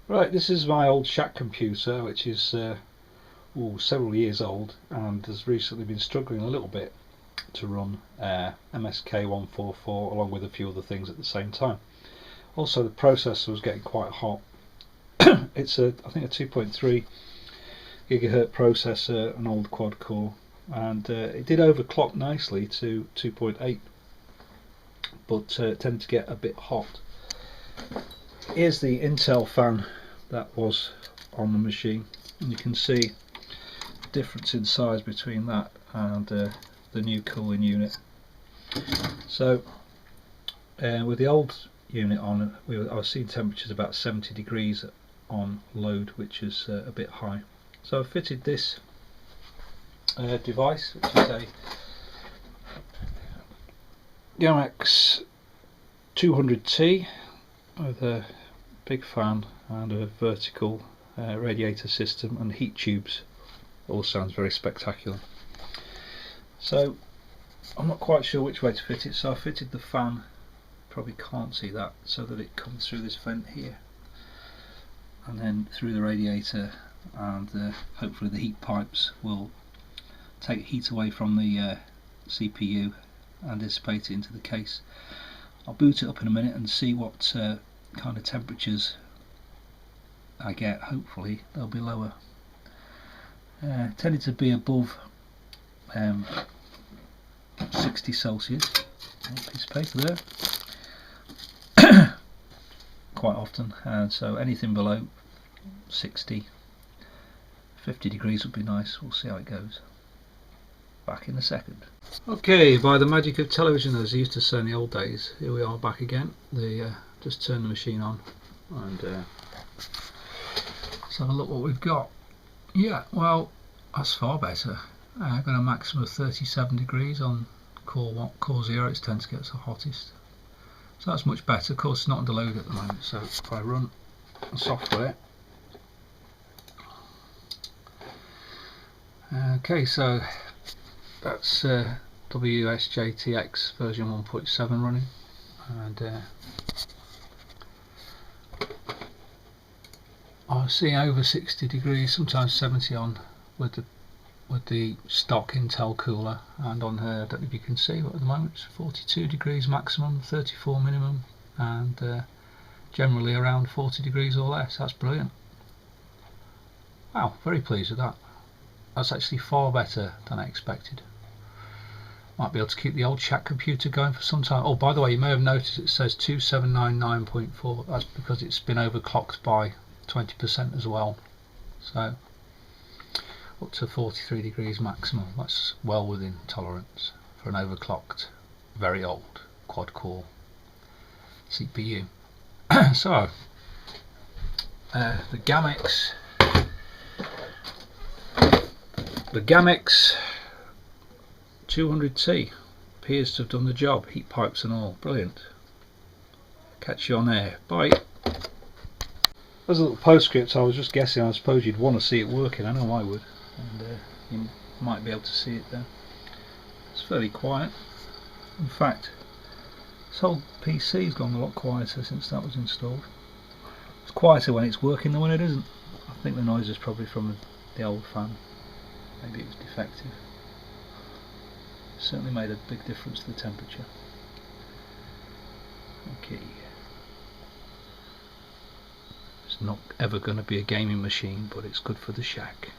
Right, this is my old shack computer, which is several years old and has recently been struggling a little bit to run MSK 144 along with a few other things at the same time. Also, the processor was getting quite hot. It's I think a 2.3 gigahertz processor, an old quad core, and it did overclock nicely to 2.8, but tended to get a bit hot. Here's the Intel fan that was on the machine, and you can see the difference in size between that and the new cooling unit. So with the old unit on, I was seeing temperatures about 70 degrees on load, which is a bit high. So I fitted this device, which is a Gammax 200T with a big fan and a vertical radiator system and heat tubes. All sounds very spectacular. So I'm not quite sure which way to fit it, so I fitted the fan, probably can't see that, so that it comes through this vent here and then through the radiator, and hopefully the heat pipes will take heat away from the CPU and dissipate it into the case. I'll boot it up in a minute and see what kind of temperatures I get. Hopefully they'll be lower. Tended to be above 60 Celsius. Piece of paper there. Quite often, and so anything below 60, 50 degrees would be nice. We'll see how it goes. Back in a second. Okay, by the magic of television, as I used to say in the old days, here we are back again. Just turn the machine on and let's have a look what we've got. Yeah, well, that's far better. I've got a maximum of 37 degrees on core 0. It tends to get the hottest, so that's much better. Of course, it's not under load at the moment, so if I run the software, okay, so that's WSJTX version 1.7 running, and I was seeing over 60 degrees, sometimes 70 on with the stock Intel cooler, and on here I don't know if you can see, but at the moment it's 42 degrees maximum, 34 minimum, and generally around 40 degrees or less. That's brilliant. Wow, very pleased with that. That's actually far better than I expected. Might be able to keep the old shack computer going for some time. Oh, by the way, you may have noticed it says 2799.4. That's because it's been overclocked by 20% as well. So up to 43 degrees maximum. That's well within tolerance for an overclocked, very old quad-core CPU. So the Gammax 200T appears to have done the job. Heat pipes and all, brilliant. Catch you on air. Bye. As a little postscript, I was just guessing. I suppose you'd want to see it working. I know I would, and you might be able to see it there. It's fairly quiet. In fact, this whole PC's gone a lot quieter since that was installed. It's quieter when it's working than when it isn't. I think the noise is probably from the old fan. Maybe it was defective. Certainly made a big difference to the temperature. Okay. It's not ever going to be a gaming machine, but it's good for the shack.